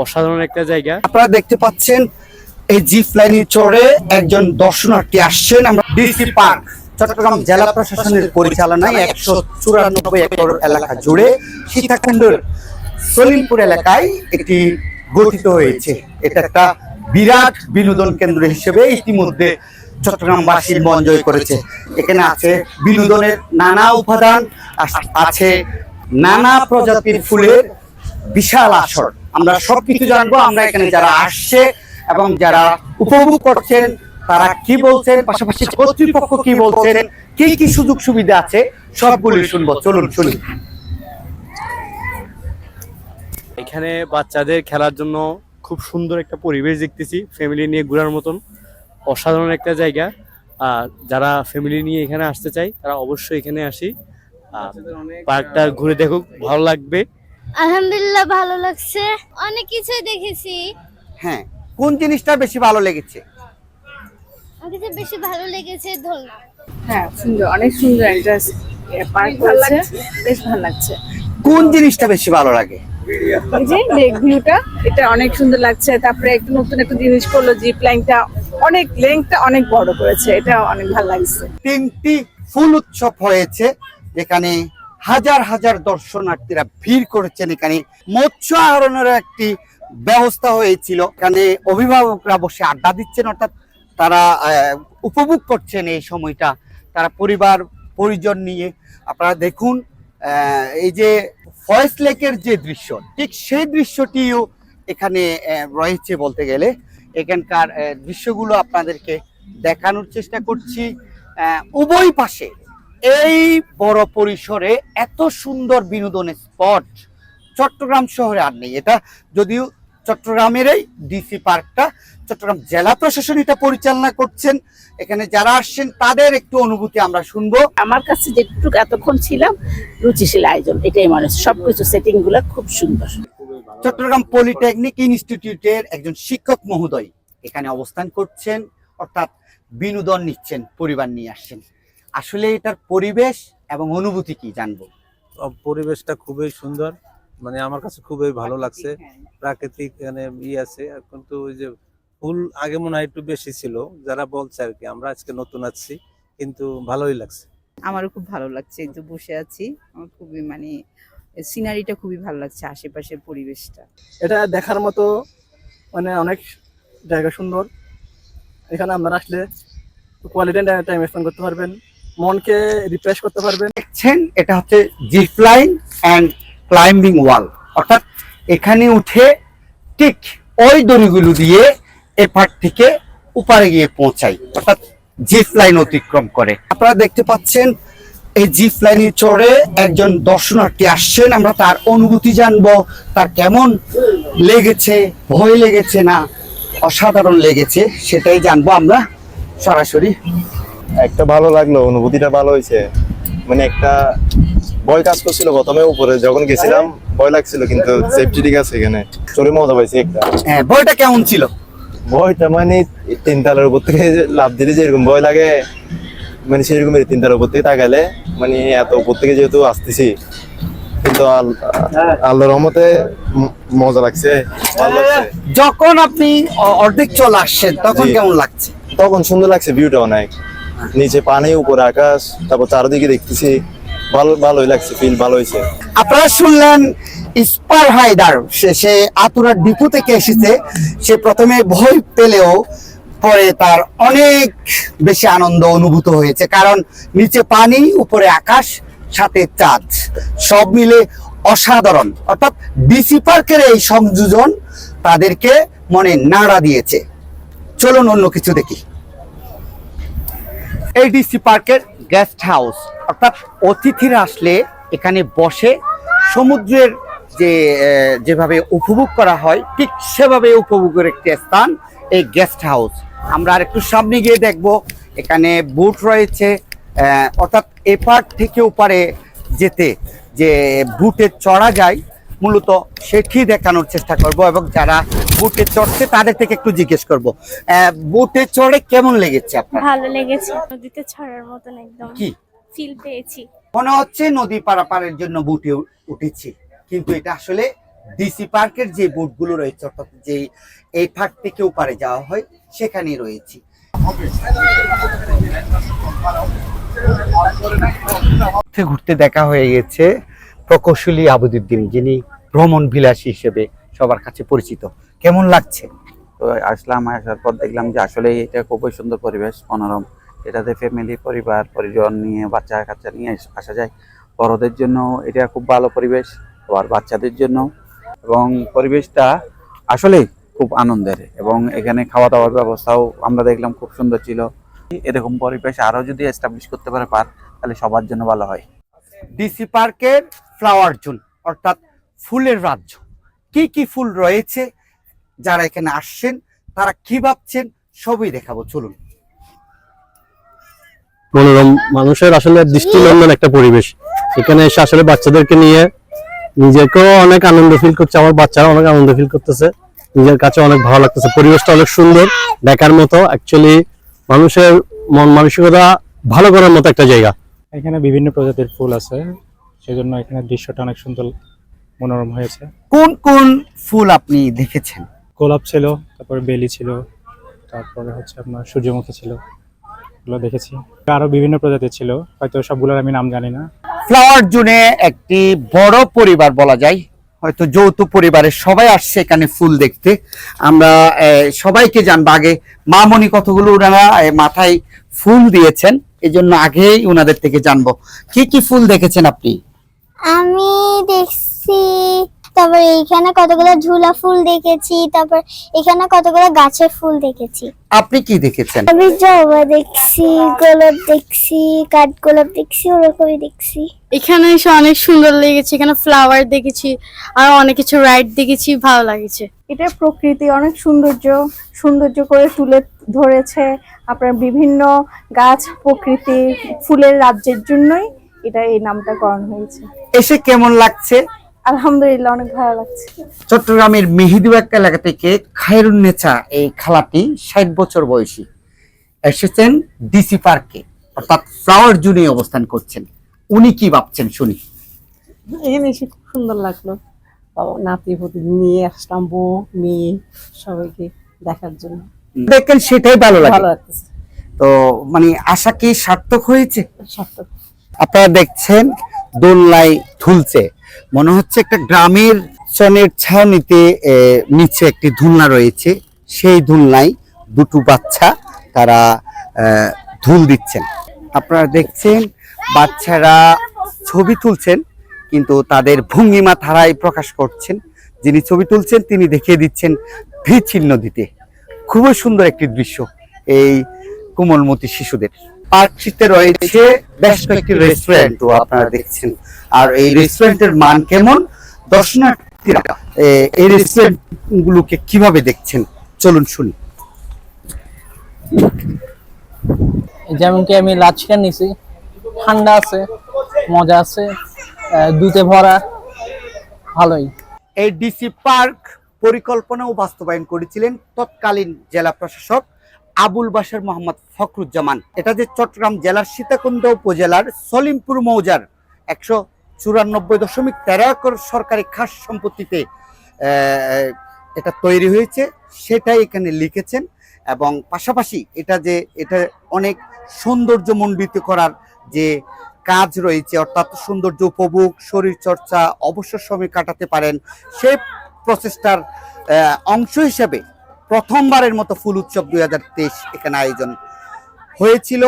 অসাধারণ একটা জায়গা। আপনারা দেখতে পাচ্ছেন এই জিপ লাইনে চড়ে একজন দর্শনার্থী আসছেন। আমরা ডিসি পার্ক চট্টগ্রাম জেলা প্রশাসনের পরিচালনায় 194 একর এলাকা জুড়ে সীতাকুণ্ডের সলিমপুর এলাকায় একটি গঠিত হয়েছে। এটা একটা বিরাট বিনোদন কেন্দ্র হিসেবে ইতিমধ্যে চট্টগ্রামবাসী মন জয় করেছে। এখানে আছে বিনোদনের নানা উপাদান, আছে নানা প্রজাতির ফুলের বিশাল আসর। আমরা সবকিছু জানবো। আমরা এখানে যারা আসছে এবং যারা উপভোগ করছেন তারা কি বলছেন, পাশাপাশি কর্তৃপক্ষ কি বলছেন, কি কি সুযোগ সুবিধা আছে সবগুলো শুনবো। চলুন শুনি। এখানে বাচ্চাদের খেলার জন্য খুব সুন্দর একটা পরিবেশ দেখতেছি, ফ্যামিলি নিয়ে ঘোরার মতন অসাধারণ একটা জায়গা। যারা ফ্যামিলি নিয়ে এখানে আসতে চাই তারা অবশ্যই এখানে আসি, পার্কটা ঘুরে দেখুক, ভালো লাগবে। আলহামদুলিল্লাহ ভালো লাগছে, অনেক কিছুই দেখেছি। হ্যাঁ, কোন জিনিসটা বেশি ভালো লেগেছে? আমার কাছে বেশি ভালো লেগেছে দোলনা। হ্যাঁ, সুন্দর, অনেক সুন্দর একটা পার্ক করেছে, বেশ ভালো লাগছে। কোন জিনিসটা বেশি ভালো লাগে? এই যে লেক ভিউটা, এটা অনেক সুন্দর লাগছে। তারপরে একটা নতুন একটা জিনিস করলো, জিপ লাইনটা অনেক লেংথটা অনেক বড় করেছে, এটা অনেক ভালো লাগছে। 3টি ফুল উৎসব হয়েছে যেখানে হাজার হাজার দর্শনার্থীরা ভিড় করেছেন। এখানে মৎস্য আহরণের একটি ব্যবস্থা হয়েছিল। এখানে অভিভাবকরা বসে আড্ডা দিচ্ছেন, অর্থাৎ তারা উপভোগ করছেন এই সময়টা তারা পরিবার পরিজন নিয়ে। আপনারা দেখুন এই যে ফয়েস লেকের যে দৃশ্য, ঠিক সেই দৃশ্যটিও এখানে রয়েছে বলতে গেলে। এখানকার দৃশ্যগুলো আপনাদেরকে দেখানোর চেষ্টা করছি। উভয় পাশে এই বড় পরিসরে এত সুন্দর বিনোদনের স্পট চট্টগ্রাম শহরে আর নেই। এটা যদিও চট্টগ্রামের এই ডিসি পার্কটা চট্টগ্রাম জেলা প্রশাসন এটা পরিচালনা করছেন। এখানে যারা আসছেন তাদের একটু অনুভূতি আমরা শুনবো। আমার কাছে যেটুকু এতক্ষণ ছিলাম, রুচিশীল আয়োজন, এটাই মনে হচ্ছে। সবকিছু সেটিং গুলো খুব সুন্দর। চট্টগ্রাম পলিটেকনিক ইনস্টিটিউটের একজন শিক্ষক মহোদয় এখানে অবস্থান করছেন, অর্থাৎ বিনোদন নিচ্ছেন, পরিবার নিয়ে আসছেন। আসলে এটার পরিবেশ এবং অনুভূতি কি জানবো? পরিবেশটা খুবই সুন্দর, মানে আমার কাছে খুবই ভালো লাগছে। প্রাকৃতিক এখানে আছে, কিন্তু ওই যে ফুল আগে মনে হয় একটু বেশি ছিল, যারা বলছে আর কি। আমরা আজকে নতুন আছি, কিন্তু ভালোই লাগছে। আমারও খুব ভালো লাগছে, এই তো বসে আছি। আমার খুবই মানে সিনারিটা খুবই ভালো লাগছে, আশেপাশের পরিবেশটা। এটা দেখার মতো, মানে অনেক জায়গা সুন্দর। এখানে আপনারা আসলে কোয়ালিটি টাইম স্পেন্ড করতে পারবেন, মনকে রিফ্রেশ করতে পারবেন। দেখছেন এটা হচ্ছে জিপ লাইন অ্যান্ড ক্লাইম্বিং ওয়াল, অর্থাৎ এখানে উঠে ঠিক ওই দড়িগুলো দিয়ে এপার থেকে উপারে গিয়ে পৌঁছাই, অর্থাৎ জিপ লাইন অতিক্রম করে। আপনারা দেখতে পাচ্ছেন এই জিপ লাইনে চড়ে একজন দর্শনার্থী আসছেন। আমরা তার অনুভূতি জানবো, তার কেমন লেগেছে, ভয় লেগেছে না অসাধারণ লেগেছে সেটাই জানবো আমরা সরাসরি। একটা ভালো লাগলো, অনুভূতিটা ভালো হয়েছে। মানে একটা ভয় কাজ করছিল প্রথমে, উপরে যখন গেছিলাম ভয় লাগছিল, কিন্তু সেফটি ঠিক আছে। এখানে চড়ে মজা পাইছি একটা। হ্যাঁ, ভয়টা কেমন ছিল? ভয়টা মানে 3 তলার উপর থেকে লাফ দিলে যেরকম ভয় লাগে, মানে সেরকম 3 তলার উপর থেকে তাকালে, মানে এত উপর থেকে যেহেতু আসতেছি, কিন্তু আল্লাহর রহমতে মজা লাগছে, ভালো লাগছে। যখন আপনি অর্ধেক চলে আসছেন তখন কেমন লাগছে? তখন সুন্দর লাগছে, ভিউটা অনেক, নিচে পানি, উপরে আকাশ, তারপর চারদিকে দেখতেছি, ভালোই লাগছে, ফিল ভালো হয়েছে। আপনারা শুনলেন স্পার হাইডার, সে আতুরার ডিপো থেকে এসেছে। সে প্রথমে ভয় পেলেও পরে তার অনেক বেশি আনন্দ অনুভূত হয়েছে, কারণ নিচে পানি, উপরে আকাশ, সাথে চাঁদ, সব মিলে অসাধারণ। অর্থাৎ ডিসি পার্কের এই সংযোজন তাদেরকে মনে নাড়া দিয়েছে। চলুন অন্য কিছু দেখি। এই ডিসি পার্কের গেস্ট হাউস, অর্থাৎ অতিথিরা আসলে এখানে বসে সমুদ্রের যেভাবে উপভোগ করা হয় ঠিক সেভাবে উপভোগের একটি স্থান এই গেস্ট হাউস। আমরা আর একটু সামনে গিয়ে দেখব, এখানে বোট রয়েছে, অর্থাৎ এপার থেকে ওপারে যেতে যে বুটে চড়া যায় মূলত সেটি দেখানোর চেষ্টা করব, এবং যারা বুটে চড়ছে তাদের থেকে একটু জিজ্ঞেস করব। বুটে চড়ে কেমন লেগেছে আপনার? ভালো লেগেছে, নদীতে ছড়ার মতন একদম কি ফিল পেয়েছি। মনে হচ্ছে নদী পারাপারের জন্য বুটে উঠেছি, কিন্তু এটা আসলে ডিসি পার্কের যে বোটগুলো রয়েছে, অর্থাৎ যে এই ফাঁক থেকে ওপারে যাওয়া হয়, সেখানেই রয়েছি। ঘুরতে ঘুরতে দেখা হয়ে গেছে প্রকৌশলী আবুদ্দিন, যিনি ভ্রমণ বিলাসী হিসেবে সবার কাছে পরিচিত। কেমন লাগছে? তো আসলাম, আসার পর দেখলাম যে আসলে এটা খুবই সুন্দর পরিবেশ, মনোরম। এটাতে ফ্যামিলি, পরিবার পরিজন নিয়ে, বাচ্চা কাচ্চা নিয়ে আসা যায়। বড়দের জন্য এটা খুব ভালো পরিবেশ, আবার বাচ্চাদের জন্য। এবং পরিবেশটা আসলে খুব আনন্দের, এবং এখানে খাওয়া দাওয়ার ব্যবস্থাও আমরা দেখলাম খুব সুন্দর ছিল। এরকম পরিবেশ আরো যদি এস্টাবলিশ করতে পারে পার্ক, তাহলে সবার জন্য ভালো হয়। ডিসি পার্কের ফ্লাওয়ার জোন, অর্থাৎ ফুলের রাজ্য। কি কি ফুল রয়েছে, যারা এখানে আসছেন তারা কি ভাবছেন, সবই দেখাবো, চলুন। মনোরম, মানুষের আসলে দৃষ্টিনন্দন একটা পরিবেশ। এখানে এসে আসলে বাচ্চাদেরকে নিয়ে নিজেকেও অনেক আনন্দ ফিল করছে, আমার বাচ্চারা অনেক আনন্দ ফিল করতেছে, নিজের কাছে অনেক ভালো লাগতেছে। পরিবেশটা অনেক সুন্দর, দেখার মতো। অ্যাকচুয়ালি মানুষের মন মানসিকতা ভালো করার মতো একটা জায়গা। এখানে বিভিন্ন প্রজাতির ফুল আছে, সেজন্য এখানে দৃশ্যটা অনেক সুন্দর, মনোরম হয়েছে। কোন কোন ফুল আপনি দেখেছেন? গোলাপ ছিল, তারপরে বেলি ছিল, তারপরে হচ্ছে আপনার সূর্যমুখী ছিল, এগুলো দেখেছি। আরো বিভিন্ন প্রজাতির ছিল, হয়তো সবগুলোর আমি নাম জানি না। ফ্লাওয়ার জোনে একটি বড় পরিবার বলা যায়, হয়তো যৌথ পরিবারের সবাই আসছে এখানে ফুল দেখতে। আমরা সবাইকে জানবো। আগে মামনি কতগুলো ওনারা মাথায় ফুল দিয়েছেন, এই জন্য আগেই ওনাদের থেকে জানবো কি কি ফুল দেখেছেন আপনি? আমি দেখছি, তারপর এইখানে কতগুলো ঝুলা ফুল দেখেছি, তারপর এখানে কতগুলো গাছের ফুল দেখেছি। আপনি কি দেখেছেন? আমি জবা দেখছি, গোলাপ দেখছি, কাঠগোলাপ দেখছি, ওরকমই দেখছি। এখানে এসে অনেক সুন্দর লেগেছে, এখানে ফ্লাওয়ার দেখেছি আর অনেক কিছু রাইড দেখেছি, ভালো লাগছে। এটা প্রকৃতি অনেক সৌন্দর্য করে তুলে ধরেছে। আপনার বিভিন্ন গাছ, প্রকৃতি, ফুলের রাজ্যের জন্যই এটা এই নামটা করণ হয়েছে। এসে কেমন লাগছে? আলহামদুলিল্লাহ, অনেক ভালো লাগছে। চট্টগ্রামের মেহিদুবাগ এলাকা থেকে খায়রুন্নেছা এই খালাটি 60 বছর বয়সী, এসেছেন ডিসি পার্কে, অর্থাৎ ফ্লাওয়ার জোনে অবস্থান করছেন। উনি কি ভাবছেন শুনি। এখানে এসে খুব সুন্দর লাগলো, নাতি পুতি নিয়ে আসলাম, বউ মেয়ে সবাইকে দেখার জন্য। দেখেন সেটাই ভালো লাগে। ভালো লাগতেছে, তো মানে আশা কি সার্থক হয়েছে? সার্থক। আপনারা দেখছেন দোলনায় ঝুলছে, মনে হচ্ছে একটা গ্রামের চনের ছাউনিতে নিচে একটি দোলনা রয়েছে, সেই দোলনায় দুটো বাচ্চা তারা ধুল দিচ্ছেন। আপনারা দেখছেন বাচ্চারা ছবি তুলছেন, কিন্তু তাদের ভঙ্গিমা ধারায় প্রকাশ করছেন। যিনি ছবি তুলছেন তিনি দেখিয়ে দিচ্ছেন ভি চিহ্ন দিতে। খুবই সুন্দর একটি দৃশ্য এই কোমলমতি শিশুদের। পার্কটিতে রয়েছে বেশ কয়েকটি রেস্টুরেন্টও আপনারা দেখছেন। আর এই রেস্টুরেন্টের মান কেমন, দর্শনার্থীরা এই রেস্টুরেন্ট গুলোকে কিভাবে দেখছেন, চলুন শুনি। যেমন কি আমি লাল চিকেন নিছি, ঠান্ডা আছে, মজা আছে, দুধে ভরা, ভালোই। এই ডিসি পার্ক পরিকল্পনা ও বাস্তবায়ন করেছিলেন তৎকালীন জেলা প্রশাসক আবুল বাশার মোহাম্মদ ফখরুজ্জামান। এটা যে চট্টগ্রাম জেলার সীতাকুণ্ড উপজেলার সলিমপুর মৌজার 194.13 একর সরকারি খাস সম্পত্তিতে এটা তৈরি হয়েছে, সেটাই এখানে লিখেছেন। এবং পাশাপাশি এটা অনেক সৌন্দর্যমণ্ডিত করার যে কাজ রয়েছে, অর্থাৎ সৌন্দর্য উপভোগ, শরীর চর্চা, অবসর সময় কাটাতে পারেন, সেই প্রচেষ্টার অংশ হিসেবে প্রথমবারের মতো ফুল উৎসব 2023 এখানে আয়োজন হয়েছিল,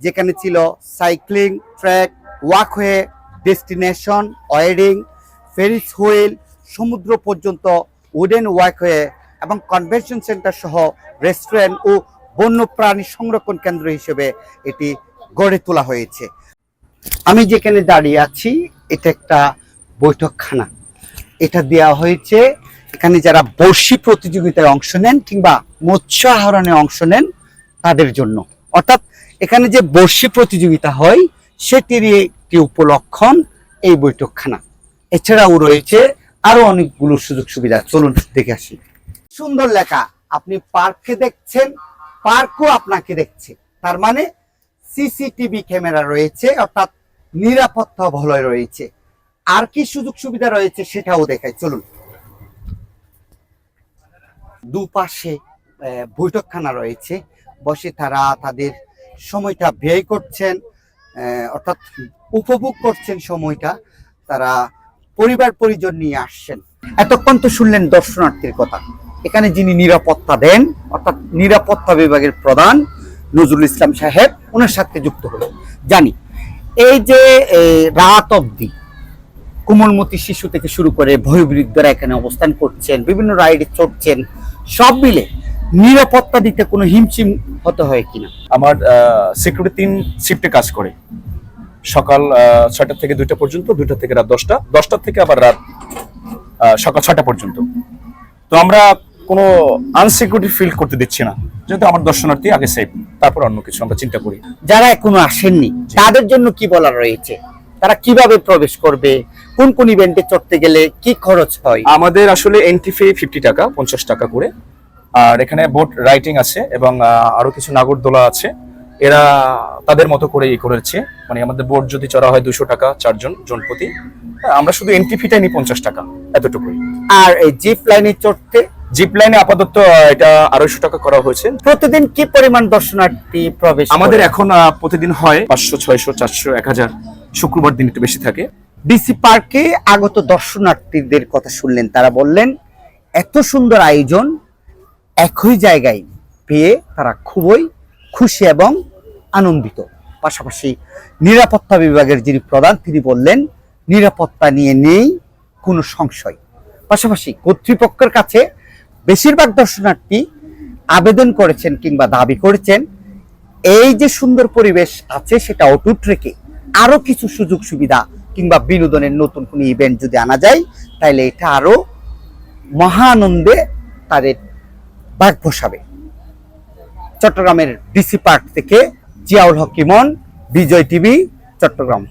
যেখানে ছিল cycling track, walkway, destination wedding, Ferris wheel, সমুদ্র পর্যন্ত উডেন ওয়াকওয়ে এবং কনভেনশন সেন্টার সহ রেস্টুরেন্ট ও বন্যপ্রাণী সংরক্ষণ কেন্দ্র হিসেবে এটি গড়ে তোলা হয়েছে। আমি যেখানে দাঁড়িয়ে আছি এটা একটা বৈঠকখানা। এটা দেওয়া হয়েছে এখানে যারা বর্ষি প্রতিযোগিতায় অংশ নেন কিংবা মৎস্য আহরণে অংশ নেন তাদের জন্য, অর্থাৎ এখানে যে বর্ষি প্রতিযোগিতা হয় সেটিরই একটি উপলক্ষণ এই বৈঠকখানা। এছাড়াও রয়েছে আরো অনেকগুলো সুযোগ সুবিধা, চলুন দেখে আসি। সুন্দর লেখা, আপনি পার্ককে দেখছেন, পার্কও আপনাকে দেখছে। তার মানে সিসিটিভি ক্যামেরা রয়েছে, অর্থাৎ নিরাপত্তা বলয় রয়েছে। আর কি সুযোগ সুবিধা রয়েছে সেটাও দেখায়, চলুন। দুপাশে বৈঠকখানা রয়েছে, বসে তারা তাদের সময়টা ব্যয় করছেন, অর্থাৎ উপভোগ করছেন সময়টা। তারা পরিবার পরিজন নিয়ে আসছেন। এতক্ষণ তো শুনলেন দর্শনার্থীর কথা। এখানে যিনি নিরাপত্তা দেন, অর্থাৎ নিরাপত্তা বিভাগের প্রধান নজরুল ইসলাম সাহেব, ওনার সাথে যুক্ত হলো। জানি এই যে রাত অবধি কোমলমতি শিশু থেকে শুরু করে বয়োবৃদ্ধরা এখানে অবস্থান করছেন, বিভিন্ন রাইডে চড়ছেন, সব মিলে নিরাপত্তা দিতে কোনো হিমশিম হতে হয় কিনা? আমার সিকিউরিটি 3 শিফটে কাজ করে, সকাল 6টা থেকে 2টা পর্যন্ত, 2টা থেকে রাত 10টা, 10টা থেকে আবার রাত সকাল 6টা পর্যন্ত। তো আমরা কোনো আনসিকিউরিটি ফিল করতে দিচ্ছি না, যেহেতু আমার দর্শনার্থী আগে সেফ, তারপর অন্য কিছু আমরা চিন্তা করি। যারা এখনো আসেননি তাদের জন্য কি বলার রয়েছে? তারা কিভাবে প্রবেশ করবে? কোন কোন ইভেন্টে চড়তে গেলে কি খরচ হয়? আমাদের আসলে এন্ট্রি ফি 50 টাকা, 50 টাকা করে। আর এখানে বোট রাইডিং আছে এবং আরো কিছু নাগরদোলা আছে, এরা তাদের মতো করে করেছে। মানে আমাদের বোট যদি চড়া হয় 200 টাকা 4 জন প্রতি, আমরা শুধু এন্ট্রি ফিটাই নিই 50 টাকা, এতটুকুই। আর এই জিপ লাইনে চড়তে? জিপ লাইনে আপাতত এটা 250 টাকা করা হয়েছে। প্রতিদিন কি পরিমাণ দর্শনার্থী প্রবেশ আমাদের এখন প্রতিদিন হয় 500, 600, 400, 1000, শুক্রবার দিন একটু বেশি থাকে। ডিসি পার্কে আগত দর্শনার্থীদের কথা শুনলেন, তারা বললেন এত সুন্দর আয়োজন একই জায়গায় পেয়ে তারা খুবই খুশি এবং আনন্দিত। পাশাপাশি নিরাপত্তা বিভাগের যিনি প্রধান, তিনি বললেন নিরাপত্তা নিয়ে নেই কোনো সংশয়। পাশাপাশি কর্তৃপক্ষের কাছে বেশিরভাগ দর্শনার্থী আবেদন করেছেন কিংবা দাবি করেছেন এই যে সুন্দর পরিবেশ আছে সেটা অটুট রেখে আরো কিছু সুযোগ সুবিধা কিংবা বিনোদনের নতুন কোনো ইভেন্ট যদি আনা যায়, তাহলে এটা আরো মহা আনন্দে তাদের বাগ বসাবে। চট্টগ্রামের ডিসি পার্ক থেকে জিয়াউল হক ইমন, বিজয় টিভি, চট্টগ্রাম।